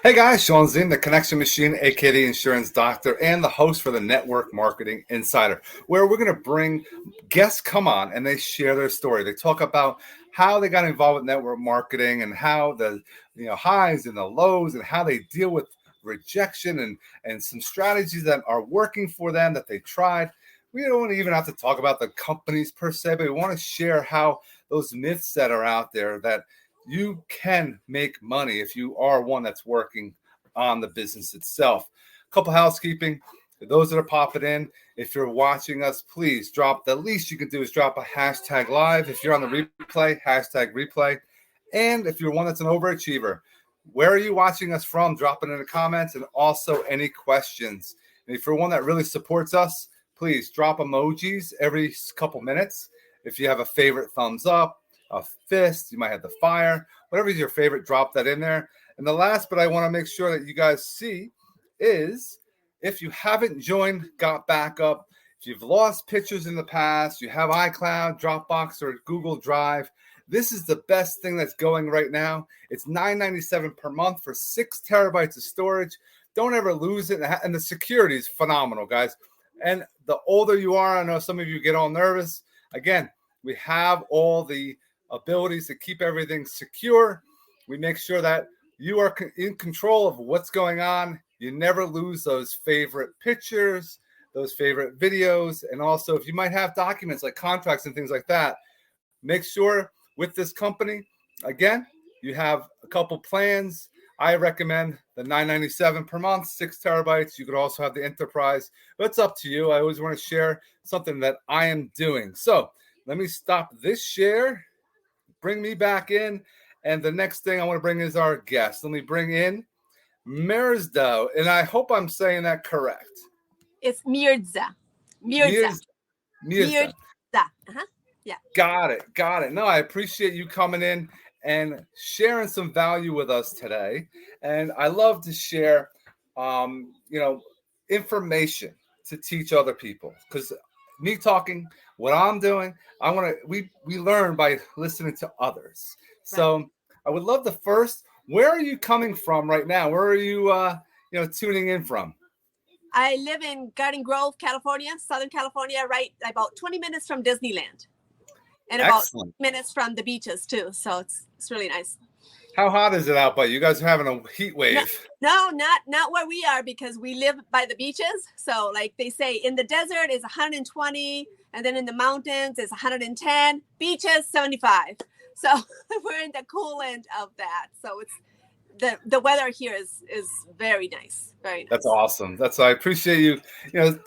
Hey guys, Sean Zinn, the Connection Machine, aka the Insurance Doctor, and the host for the Network Marketing Insider, where we're going to bring guests come on and they share their story. They talk about how they got involved with network marketing and how the highs and the lows and how they deal with rejection and some strategies that are working for them that they tried. We don't even have to talk about the companies per se, but we want to share how those myths that are out there that you can make money if you are one that's working on the business itself. A couple housekeeping. For those that are popping in, if you're watching us, please drop, the least you can do is drop a hashtag live. If you're on the replay, hashtag replay. And if you're one that's an overachiever, where are you watching us from? Drop it in the comments, and also any questions. And if you're one that really supports us, please drop emojis every couple minutes. If you have a favorite, thumbs up, a fist, you might have the fire, whatever is your favorite, drop that in there. And the last, but I want to make sure that you guys see is, if you haven't joined Got Backup, if you've lost pictures in the past, you have iCloud, Dropbox, or Google Drive, this is the best thing that's going right now. It's $9.97 per month for 6 terabytes of storage. Don't ever lose it. And the security is phenomenal, guys. And the older you are, I know some of you get all nervous. Again, we have all the abilities to keep everything secure. We make sure that you are in control of what's going on. You never lose those favorite pictures, those favorite videos. And also, if you might have documents like contracts and things like that, make sure with this company, again, you have a couple plans. I recommend the $9.97 per month, 6 terabytes. You could also have the enterprise, but it's up to you. I always want to share something that I am doing. So let me stop this share. Bring me back in. And the next thing I want to bring is our guest. Let me bring in Mirdza. And I hope I'm saying that correct. It's Mirdza. Mirdza. Yeah. Got it. No, I appreciate you coming in and sharing some value with us today. And I love to share, information to teach other people, because me talking, what I'm doing, we learn by listening to others. Right. So I would love where are you coming from right now? Where are you, tuning in from? I live in Garden Grove, California, Southern California, right about 20 minutes from Disneyland. And about Excellent. minutes from the beaches too. So it's really nice. How hot is it out by you? You guys are having a heat wave. No, not where we are, because we live by the beaches. So like they say, in the desert is 120, and then in the mountains is 110, beaches 75. So we're in the cool end of that. So it's the weather here is very nice. Very nice. That's awesome. I appreciate you,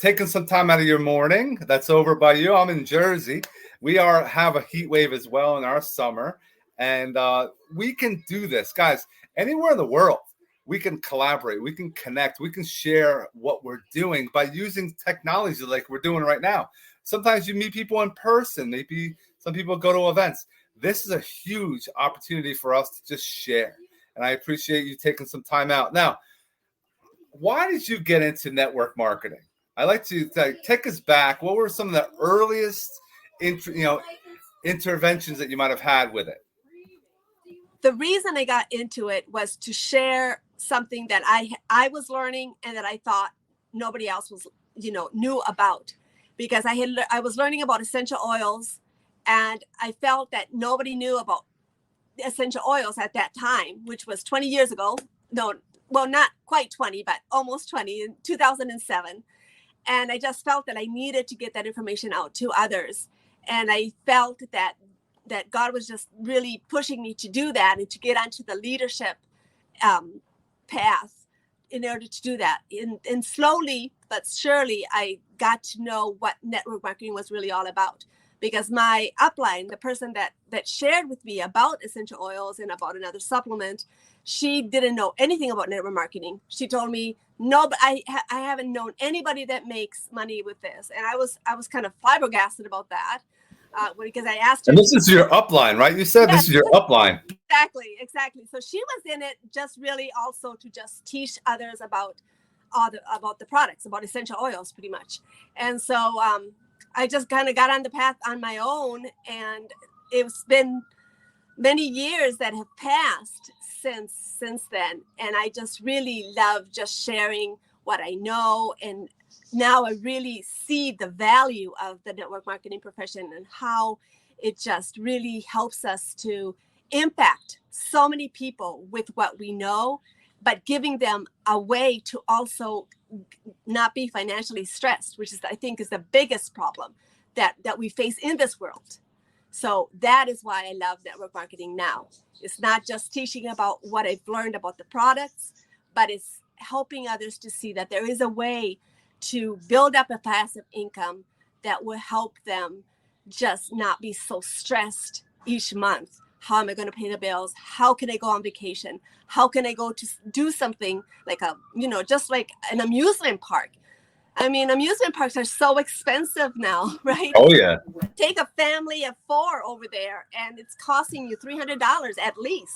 taking some time out of your morning. That's over by you. I'm in Jersey. We have a heat wave as well in our summer. And we can do this, guys, anywhere in the world. We can collaborate. We can connect. We can share what we're doing by using technology like we're doing right now. Sometimes you meet people in person. Maybe some people go to events. This is a huge opportunity for us to just share. And I appreciate you taking some time out. Now, why did you get into network marketing? I like to take us back. What were some of the earliest interventions that you might have had with it? The reason I got into it was to share something that I was learning and that I thought nobody else was, knew about, because I was learning about essential oils, and I felt that nobody knew about essential oils at that time, which was 20 years ago. No, well, not quite 20, but almost 20, in 2007. And I just felt that I needed to get that information out to others. And I felt that God was just really pushing me to do that and to get onto the leadership path in order to do that. And slowly but surely, I got to know what network marketing was really all about. Because my upline, the person that shared with me about essential oils and about another supplement, she didn't know anything about network marketing. She told me, no, but I haven't known anybody that makes money with this. And I was kind of flabbergasted about that. Because I asked her. And this is your upline, right? You said This is your upline. Exactly. So she was in it just really also to just teach others about the products, about essential oils, pretty much. And so I just kind of got on the path on my own, and it's been many years that have passed since then, and I just really love just sharing what I know. And now I really see the value of the network marketing profession and how it just really helps us to impact so many people with what we know, but giving them a way to also not be financially stressed, which is, I think, is the biggest problem that we face in this world. So that is why I love network marketing now. It's not just teaching about what I've learned about the products, but it's helping others to see that there is a way to build up a passive income that will help them just not be so stressed each month. How am I going to pay the bills? How can I go on vacation? How can I go to do something like just like an amusement park? I mean, amusement parks are so expensive now, right? Oh yeah. Take a family of 4 over there and it's costing you $300 at least,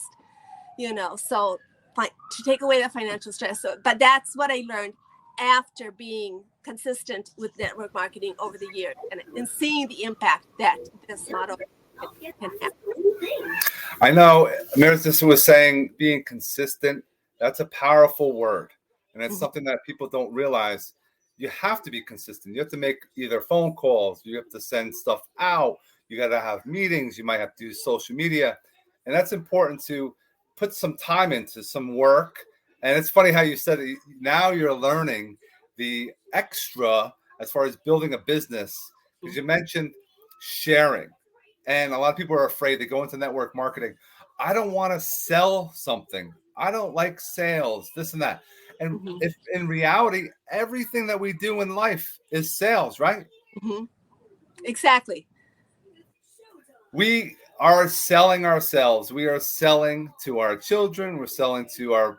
so to take away the financial stress. So, but that's what I learned after being consistent with network marketing over the years and seeing the impact that this model can have. I know Mirdza was saying being consistent, that's a powerful word. And it's something that people don't realize. You have to be consistent. You have to make either phone calls, you have to send stuff out, you got to have meetings, you might have to do social media. And that's important to put some time into some work. And it's funny how you said it. Now you're learning the extra as far as building a business, because you mentioned sharing. And a lot of people are afraid to go into network marketing. I don't want to sell something. I don't like sales, this and that. And if in reality, everything that we do in life is sales, right? Exactly. We are selling ourselves. We are selling to our children. We're selling to our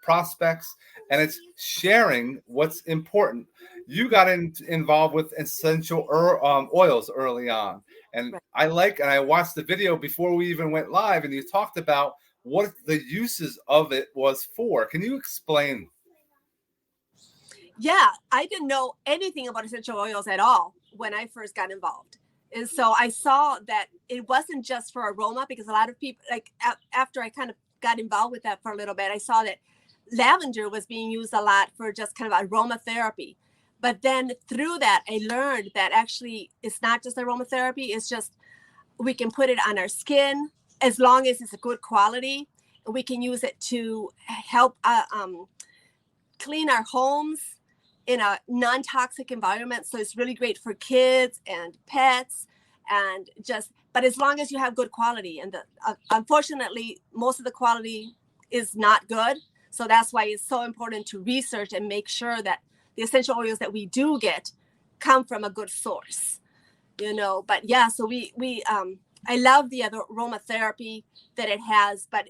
prospects, and it's sharing what's important. You got involved with essential oils early on, and right. I watched the video before we even went live, and you talked about what the uses of it was for. Can you explain? Yeah, I didn't know anything about essential oils at all when I first got involved. And so I saw that it wasn't just for aroma, because a lot of people, like after I kind of got involved with that for a little bit, I saw that lavender was being used a lot for just kind of aromatherapy. But then through that, I learned that actually it's not just aromatherapy. It's just we can put it on our skin as long as it's a good quality. We can use it to help clean our homes in a non-toxic environment. So it's really great for kids and pets, and but as long as you have good quality. And unfortunately, most of the quality is not good. So that's why it's so important to research and make sure that the essential oils that we do get come from a good source, but yeah, so I love the other aromatherapy that it has, but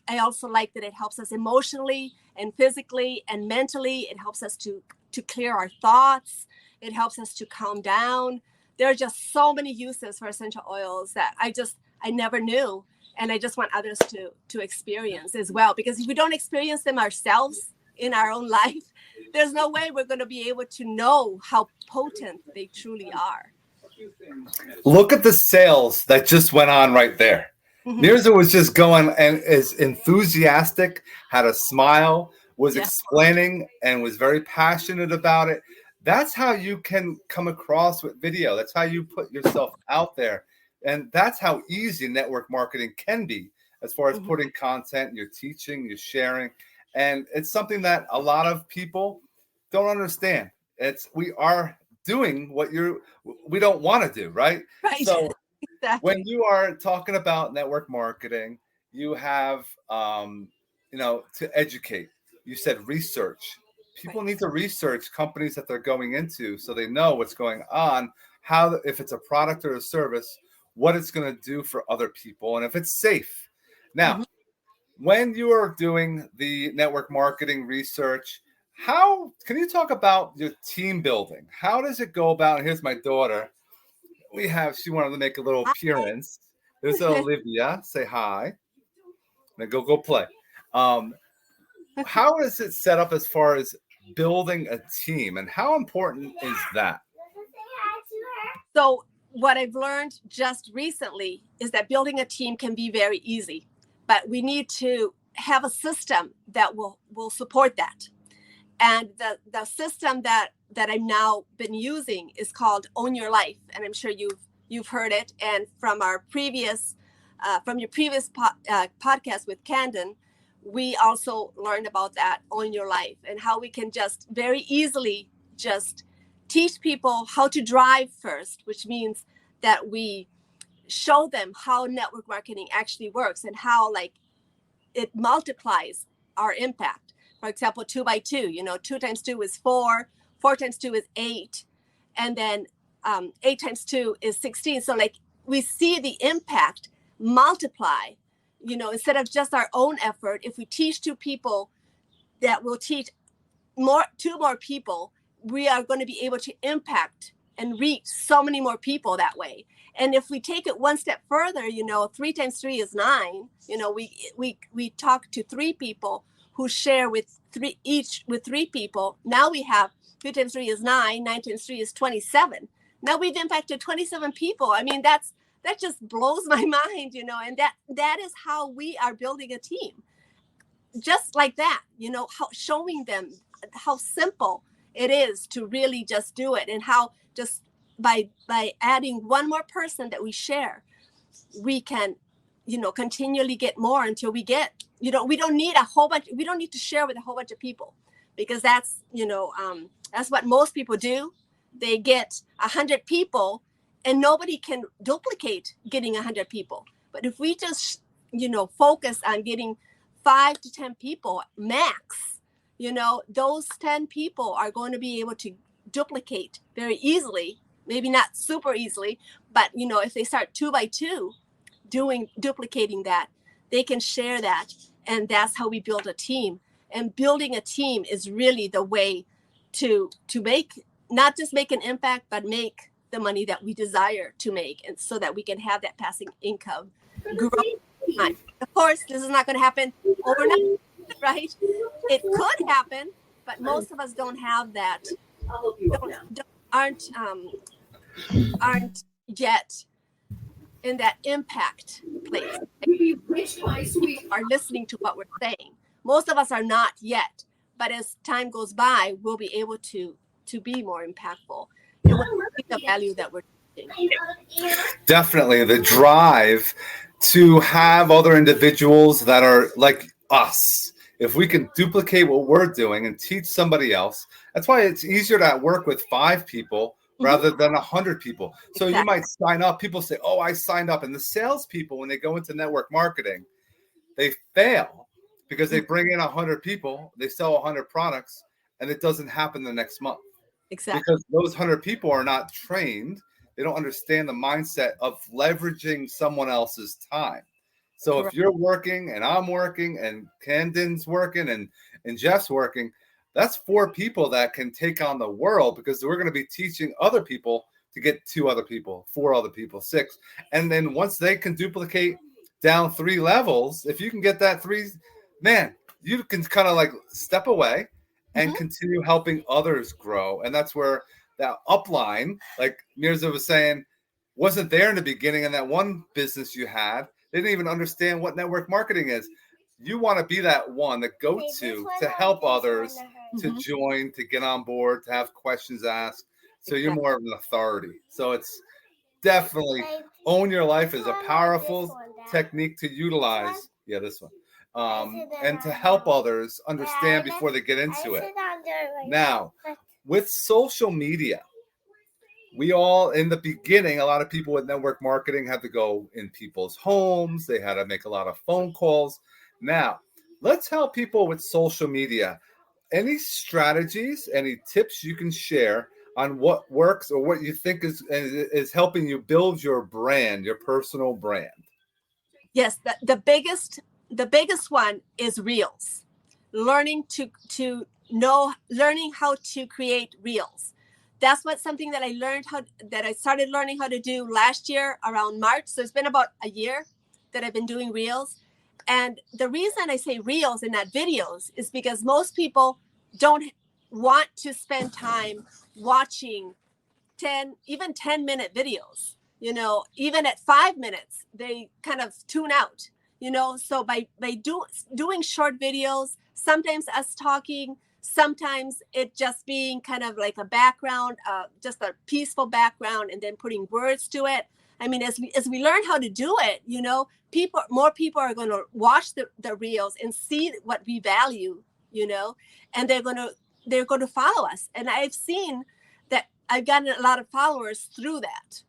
I also like that it helps us emotionally and physically and mentally. It helps us to clear our thoughts. It helps us to calm down. There are just so many uses for essential oils that I never knew. And I just want others to experience as well, because if we don't experience them ourselves in our own life, there's no way we're going to be able to know how potent they truly are. Look at the sales that just went on right there. Mirdza was just going and is enthusiastic, had a smile, was explaining, and was very passionate about it. That's how you can come across with video. That's how you put yourself out there. And that's how easy network marketing can be, as far as putting content, you're teaching, you're sharing. And it's something that a lot of people don't understand. We are doing what we don't want to do, right? So exactly. When you are talking about network marketing, you have to educate. You said research. People need to research companies that they're going into so they know what's going on, if it's a product or a service, what it's going to do for other people, and if it's safe. Now, when you are doing the network marketing research, how can you talk about your team building? How does it go about? And here's my daughter. She wanted to make a little appearance. There's Olivia. Say hi. Then go play. How is it set up as far as building a team, and how important is that? So what I've learned just recently is that building a team can be very easy, but we need to have a system that will support that. And the system that I've now been using is called Own Your Life, and I'm sure you've heard it. And from our previous your previous podcast with Candon, we also learned about that Own Your Life and how we can just very easily just teach people how to drive first, which means that we show them how network marketing actually works and how like it multiplies our impact. For example, 2 by 2, 2 times 2 is 4, 4 times 2 is 8, and then 8 times 2 is 16. So like we see the impact multiply, instead of just our own effort. If we teach 2 people that will teach 2 more people, we are going to be able to impact and reach so many more people that way. And if we take it one step further, 3 times 3 is 9. We talk to 3 people who share with 3 people. Now we have 3 times 3 is 9, 9 times 3 is 27. Now we've impacted 27 people. I mean, that just blows my mind, and that is how we are building a team. Just like that, showing them how simple it is to really just do it, and how just by adding one more person that we share, we can, continually get more until we get, we don't need we don't need to share with a whole bunch of people, because that's what most people do. They get 100 people and nobody can duplicate getting 100 people. But if we just, focus on getting 5 to 10 people max, those 10 people are going to be able to duplicate very easily, maybe not super easily, but, if they start 2 by 2 duplicating that, they can share that. And that's how we build a team. And building a team is really the way to not just make an impact, but make the money that we desire to make, and so that we can have that passive income grow. Of course, this is not going to happen overnight, right? It could happen, but most of us don't have that. Aren't yet in that impact place. Are listening to what we're saying. Most of us are not yet, but as time goes by, we'll be able to be more impactful. And we'll see the value that we're teaching. Definitely the drive to have other individuals that are like us. If we can duplicate what we're doing and teach somebody else, that's why it's easier to work with 5 people rather than 100 people. So exactly. You might sign up. People say, oh, I signed up. And the salespeople, when they go into network marketing, they fail because they bring in 100 people, they sell 100 products, and it doesn't happen the next month. Exactly. Because those 100 people are not trained. They don't understand the mindset of leveraging someone else's time. So Correct. If you're working and I'm working and Candon's working and Jeff's working, that's 4 people that can take on the world, because we're going to be teaching other people to get 2 other people, 4 other people, 6. And then once they can duplicate down 3 levels, if you can get that 3, man, you can kind of like step away and continue helping others grow. And that's where that upline, like Mirdza was saying, wasn't there in the beginning in that one business you had. They didn't even understand what network marketing is. You want to be that one, the go-to to help others to join, to get on board, to have questions asked. So you're more of an authority. So it's definitely Own Your Life is a powerful technique to utilize. Yeah, this one. And to help others understand before they get into it. Now, with social media, we all, in the beginning, a lot of people with network marketing had to go in people's homes. They had to make a lot of phone calls. Now, let's help people with social media. Any strategies, any tips you can share on what works or what you think is helping you build your brand, your personal brand? Yes, the biggest one is Reels. Learning how to create Reels. That's something that I started learning how to do last year around March. So it's been about a year that I've been doing Reels. And the reason I say Reels and not videos is because most people don't want to spend time watching 10-minute videos. even at 5 minutes, they kind of tune out, so by doing short videos, sometimes us talking, sometimes it just being kind of like a background, just a peaceful background, and then putting words to it. I mean, as we learn how to do it, more people are going to watch the reels and see what we value, and they're going to follow us. And I've seen that I've gotten a lot of followers through that.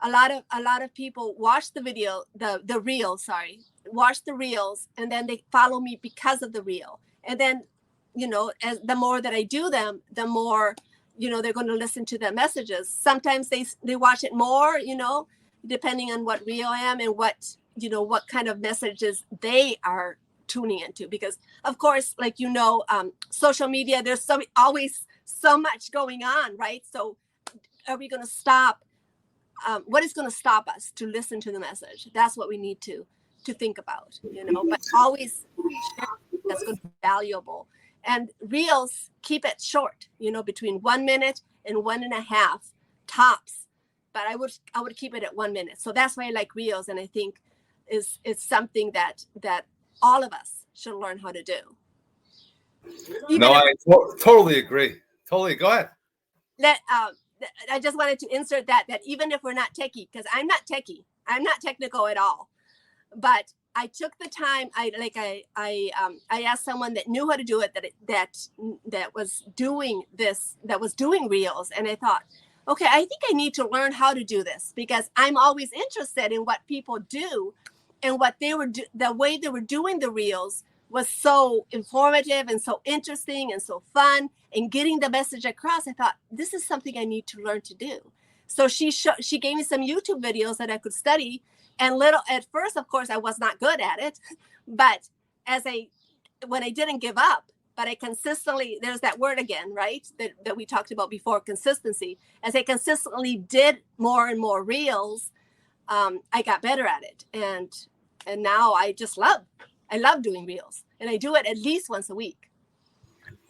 A lot of people watch the video, the reels, watch the reels, and then they follow me because of the reel. And then, as the more that I do them, the more, they're going to listen to the messages. Sometimes they watch it more, depending on what reel I am and what kind of messages they are tuning into. Because of course, like, social media, there's always so much going on, right? So are we going to stop? What is going to stop us to listen to the message? That's what we need to think about, but always that's going to be valuable. And reels, keep it short, between 1 minute and 1.5 tops. But I would keep it at 1 minute. So that's why I like reels. And I think it's something that all of us should learn how to do. I totally agree. Totally. Go ahead. I just wanted to insert that even if we're not techie, because I'm not techie, I'm not technical at all, but I took the time. I asked someone that knew how to do it, that was doing this, that was doing reels, and I thought, okay, I think I need to learn how to do this, because I'm always interested in what people do, and what they were the way they were doing the reels was so informative and so interesting and so fun, and getting the message across. I thought, this is something I need to learn to do. So she gave me some YouTube videos that I could study. And at first, of course, I was not good at it, but when I didn't give up, but I consistently, there's that word again, right? That we talked about before, consistency. As I consistently did more and more reels, I got better at it. And now I love doing reels, and I do it at least once a week.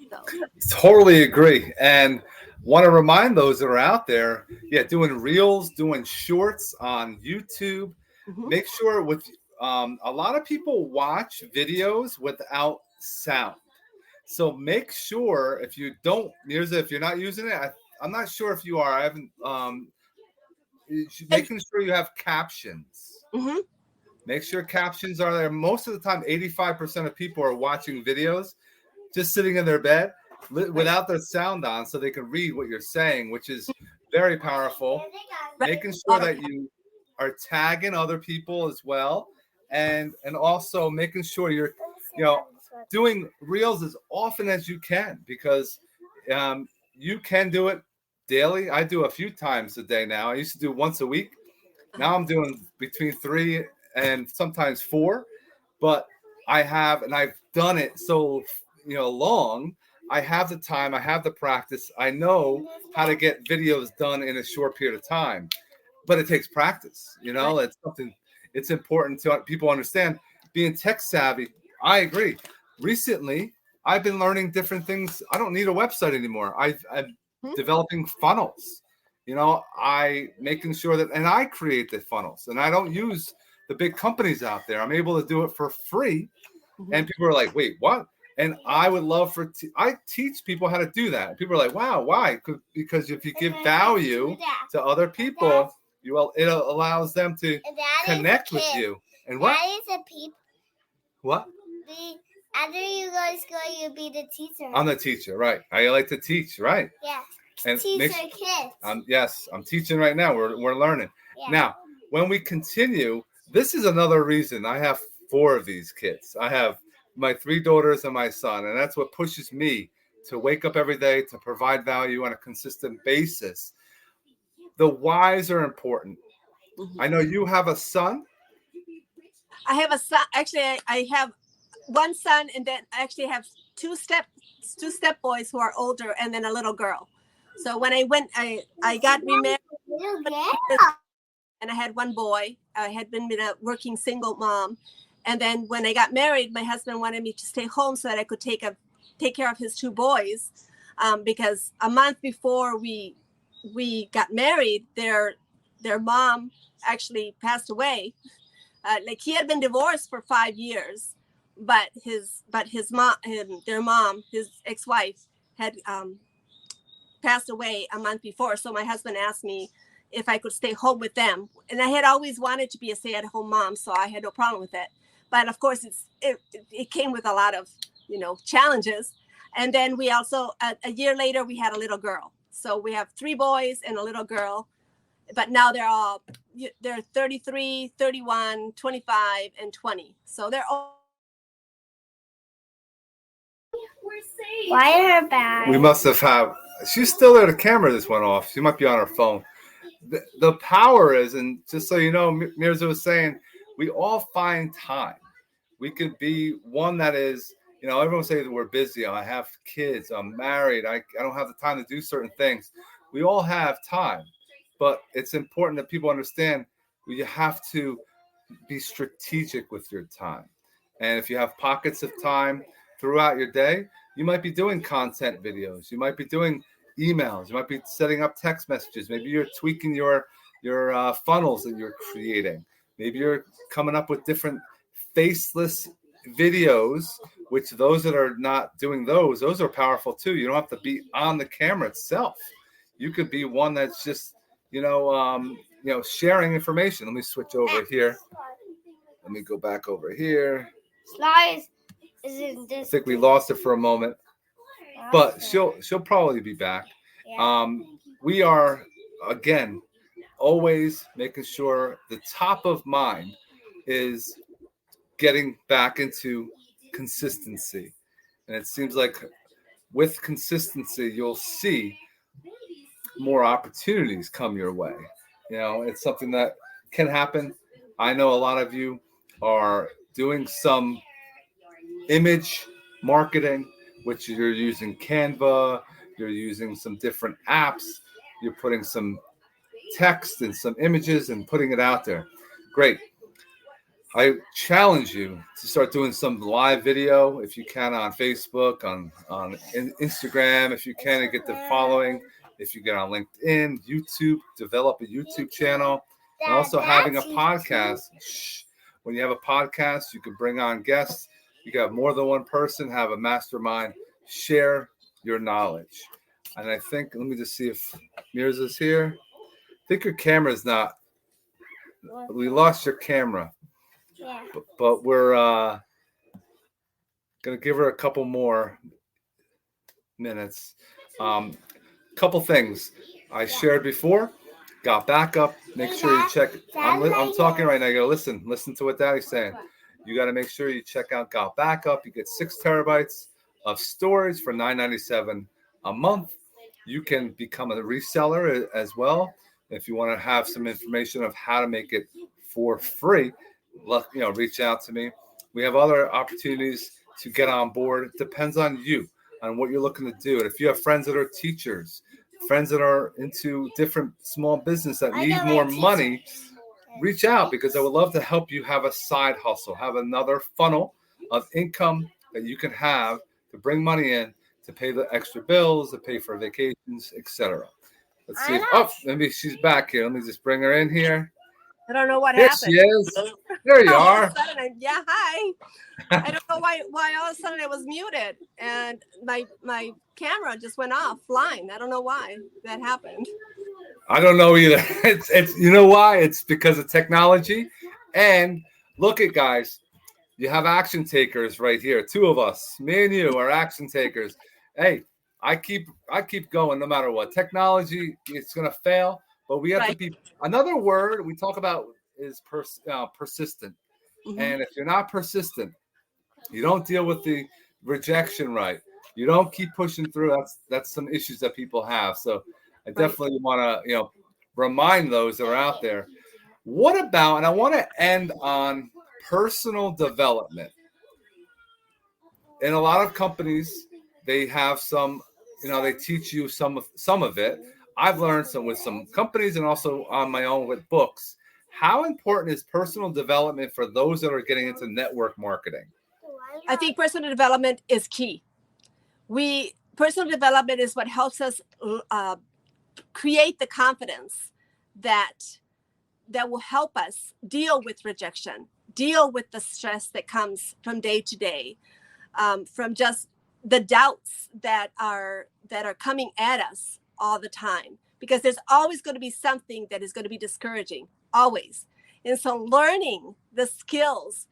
So. Totally agree. And want to remind those that are out there, doing reels, doing shorts on YouTube. Mm-hmm. Make sure a lot of people watch videos without sound. So make sure if you're not using it, I'm not sure if you are. I haven't. Making sure you have captions. Mm-hmm. Make sure captions are there. Most of the time, 85% of people are watching videos just sitting in their bed without their sound on, so they can read what you're saying, which is very powerful. Making sure that you are tagging other people as well, and also making sure you're doing reels as often as you can, because you can do it daily. I do a few times a day now. I used to do once a week. Now I'm doing between 3 and sometimes 4, but I've done it so long. I have the time, I have the practice, I know how to get videos done in a short period of time, but it takes practice. It's something, it's important to people understand. Being tech savvy, I agree. Recently, I've been learning different things. I don't need a website anymore. I'm developing funnels. I making sure that, and I create the funnels, and I don't use the big companies out there. I'm able to do it for free. Mm-hmm. And people are like, wait, what? And I would love I teach people how to do that. People are like, wow, why? Because if you give value to other people, it allows them to connect with you. And what? That is a peep. What? After you go to school, you'll be the teacher. I'm the teacher, right? I like to teach, right? Yeah. And teach our kids. Yes, I'm teaching right now. We're learning. Yeah. Now, when we continue, this is another reason I have 4 of these kids. I have my 3 daughters and my son, and that's what pushes me to wake up every day to provide value on a consistent basis. The whys are important. Mm-hmm. I know you have a son. I have a son. Actually, I have one son, and then I actually have two step boys who are older, and then a little girl. So when I got remarried, and I had one boy. I had been a working single mom. And then when I got married, my husband wanted me to stay home so that I could take care of his 2 boys. Because a month before we got married, their their mom actually passed away. Like he had been divorced for 5 years, but their mom, his ex-wife, had passed away a month before. So my husband asked me if I could stay home with them, and I had always wanted to be a stay-at-home mom, so I had no problem with it. But of course, it came with a lot of challenges. And then we also a year later we had a little girl. So we have 3 boys and a little girl, but now they're 33, 31, 25, and 20. So they're all. Why her back? We must have. She's still there. The camera just went off. She might be on her phone. The power is, and just so you know, Mirdza was saying, we all find time. We could be one that is, everyone say that we're busy. I have kids. I'm married. I don't have the time to do certain things. We all have time, but it's important that people understand you have to be strategic with your time. And if you have pockets of time throughout your day, you might be doing content videos. You might be doing emails. You might be setting up text messages. Maybe you're tweaking your funnels that you're creating. Maybe you're coming up with different faceless videos, which those that are not doing those are powerful too. You don't have to be on the camera itself. You could be one that's just, sharing information. Let me switch over here. Let me go back over here. I think we lost it for a moment, but she'll probably be back. We are, again, always making sure the top of mind is getting back into consistency. And it seems like with consistency, you'll see more opportunities come your way. It's something that can happen. I know a lot of you are doing some image marketing, which you're using Canva, you're using some different apps, you're putting some text and some images and putting it out there. Great. I challenge you to start doing some live video if you can on Facebook, on Instagram, if you can, and get the following. If you get on LinkedIn, YouTube, develop a YouTube channel. And also having a podcast. When you have a podcast, you can bring on guests. You can have more than one person, have a mastermind, share your knowledge. And I think, let me just see if Mirdza's here. I think your camera's not. We lost your camera. Yeah. But we're going to give her a couple more minutes. Couple things I shared before. Got backup. Make sure you check. I'm talking right now. You got to listen to what Daddy's saying. You got to make sure you check out Got Backup. You get 6 terabytes of storage for $9.97 a month. You can become a reseller as well. If you want to have some information of how to make it for free, reach out to me. We have other opportunities to get on board. It depends on you, on what you're looking to do. And if you have friends that are teachers, friends that are into different small business that need more money, reach out, because I would love to help you have a side hustle, have another funnel of income that you can have to bring money in to pay the extra bills, to pay for vacations, etc. Let's see. Maybe she's back here. Let me just bring her in here. I don't know what There happened. she is. There you are. Hi. I don't know why all of a sudden I was muted and my camera just went offline. I don't know why that happened. I don't know either. It's you know why? It's because of technology. And look at guys, you have action takers right here. 2 of us, me and you, are action takers. Hey, I keep going no matter what. Technology, it's gonna fail, but we have to be. Another word we talk about is persistent. Mm-hmm. And if you're not persistent, you don't deal with the rejection right. You don't keep pushing through. That's some issues that people have. So I definitely want to remind those that are out there. What about? And I want to end on personal development. In a lot of companies, they have some. They teach you some of it. I've learned some with some companies and also on my own with books. How important is personal development for those that are getting into network marketing? I think personal development is key. Personal development is what helps us create the confidence that that will help us deal with rejection, deal with the stress that comes from day to day, from just the doubts that are coming at us all the time, because there's always going to be something that is going to be discouraging, always. And so learning the skills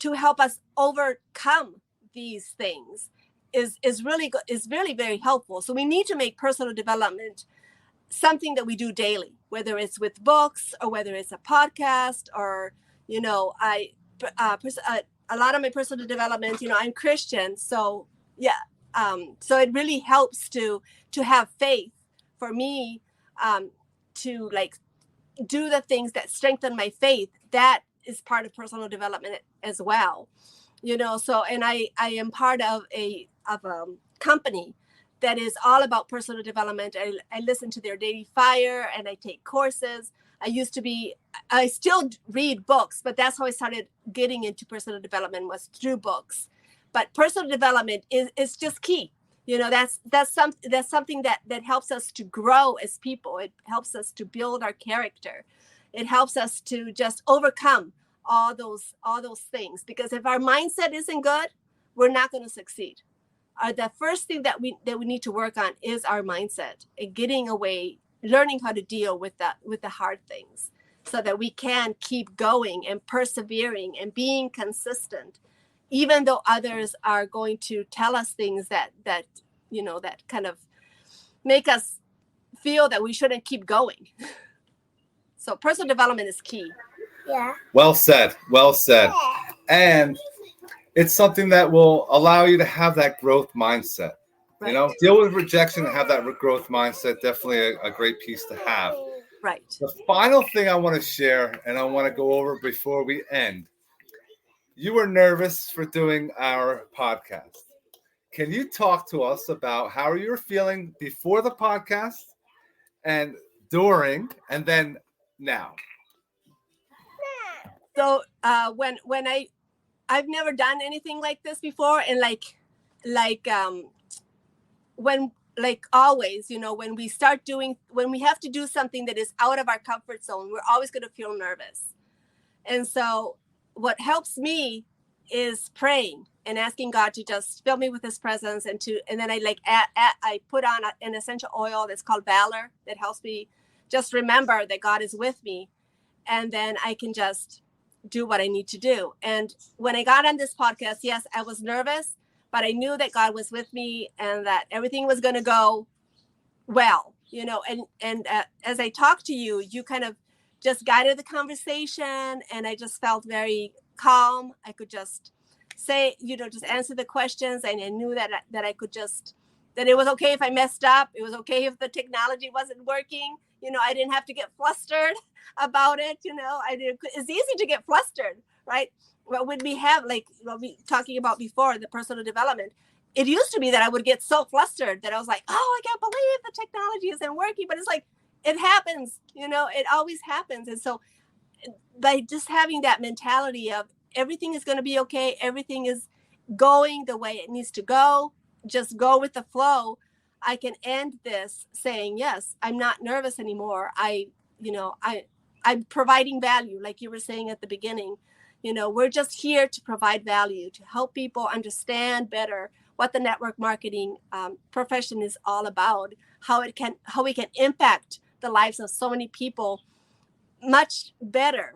to help us overcome these things is really very helpful. So we need to make personal development something that we do daily, whether it's with books or whether it's a podcast, or a lot of my personal development, I'm Christian, so yeah, so it really helps to have faith for me, to like do the things that strengthen my faith. That is part of personal development as well, so, and I am part of a company that is all about personal development. I listen to their Daily Fire and I take courses. I still read books, but that's how I started getting into personal development, was through books. But personal development is just key. That's something that helps us to grow as people. It helps us to build our character. It helps us to just overcome all those things. Because if our mindset isn't good, we're not going to succeed. The first thing that we need to work on is our mindset, and getting away, learning how to deal with the hard things, so that we can keep going and persevering and being consistent, even though others are going to tell us things that kind of make us feel that we shouldn't keep going. So personal development is key. Yeah. Well said. Well said. And it's something that will allow you to have that growth mindset. Right. Deal with rejection and have that growth mindset. Definitely a great piece to have. Right. The final thing I want to share, and I want to go over before we end. You were nervous for doing our podcast. Can you talk to us about how you were feeling before the podcast and during, and then now? So when I've never done anything like this before, and when always, when we have to do something that is out of our comfort zone, we're always going to feel nervous. And so what helps me is praying and asking God to just fill me with his presence, and then I put on an essential oil that's called Valor, that helps me just remember that God is with me, and then I can just do what I need to do. And when I got on this podcast, yes, I was nervous, but I knew that God was with me and that everything was going to go well, and as I talked to you, you kind of just guided the conversation, and I just felt very calm. I could just say, just answer the questions, and I knew that I could that it was okay if I messed up. It was okay if the technology wasn't working. I didn't have to get flustered about it. It's easy to get flustered, right? Well, when we have, we talking about before, the personal development, it used to be that I would get so flustered that I was like, oh, I can't believe the technology isn't working. But it's like, it happens, it always happens. And so by just having that mentality of everything is going to be okay, everything is going the way it needs to go, just go with the flow, I can end this saying, yes, I'm not nervous anymore. I'm providing value, like you were saying at the beginning. We're just here to provide value, to help people understand better what the network marketing profession is all about, how we can impact the lives of so many people much better,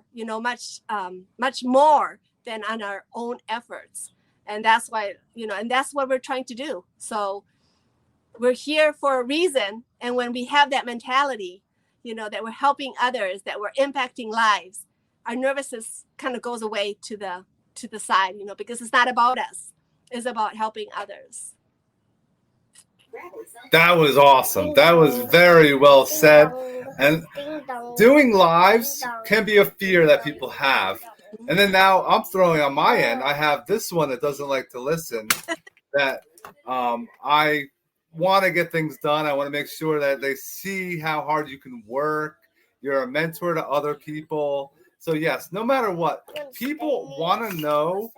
much more than on our own efforts. And that's why, and that's what we're trying to do. So we're here for a reason. And when we have that mentality, that we're helping others, that we're impacting lives, our nervousness kind of goes away to the side, because it's not about us. It's about helping others. That was awesome. That was very well said. And doing lives can be a fear that people have. And then now I'm throwing on my end, I have this one that doesn't like to listen, that I want to get things done. I want to make sure that they see how hard you can work. You're a mentor to other people. So yes, no matter what, people want to know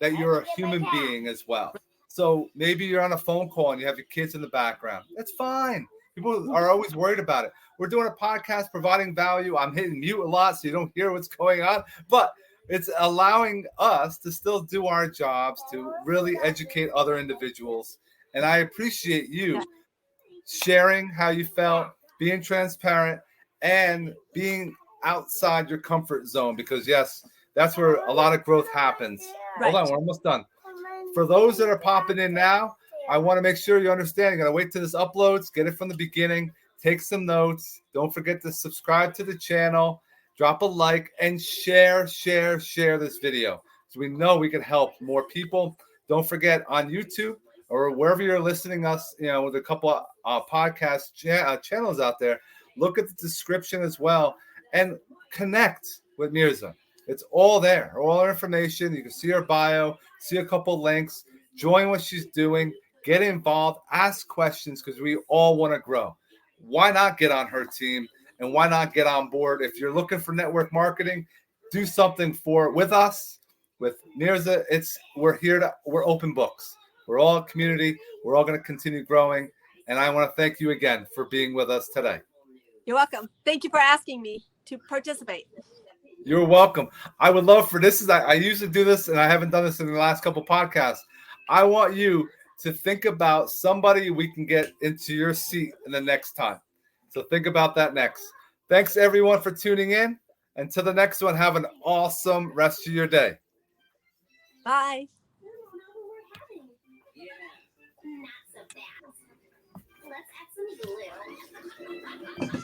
that you're a human being as well. So maybe you're on a phone call and you have your kids in the background. That's fine. People are always worried about it. We're doing a podcast providing value. I'm hitting mute a lot so you don't hear what's going on, but it's allowing us to still do our jobs, to really educate other individuals. And I appreciate you sharing how you felt, being transparent, and being outside your comfort zone, because yes, that's where a lot of growth happens. Right. Hold on, we're almost done. For those that are popping in now, I want to make sure you understand. You're going to wait till this uploads, get it from the beginning, take some notes. Don't forget to subscribe to the channel, drop a like, and share this video so we know we can help more people. Don't forget on YouTube or wherever you're listening us, with a couple of podcast channels out there, look at the description as well and connect with Mirdza. It's all there, all our information. You can see her bio, see a couple links, join what she's doing, get involved, ask questions, because we all want to grow. Why not get on her team, and why not get on board? If you're looking for network marketing, do something with us, with Mirdza. We're open books. We're all a community. We're all going to continue growing. And I want to thank you again for being with us today. You're welcome. Thank you for asking me to participate. You're welcome. I would love for this. I usually do this, and I haven't done this in the last couple podcasts. I want you to think about somebody we can get into your seat in the next time. So think about that next. Thanks, everyone, for tuning in. Until the next one, have an awesome rest of your day. Bye. Not so fast. Let's add some glue.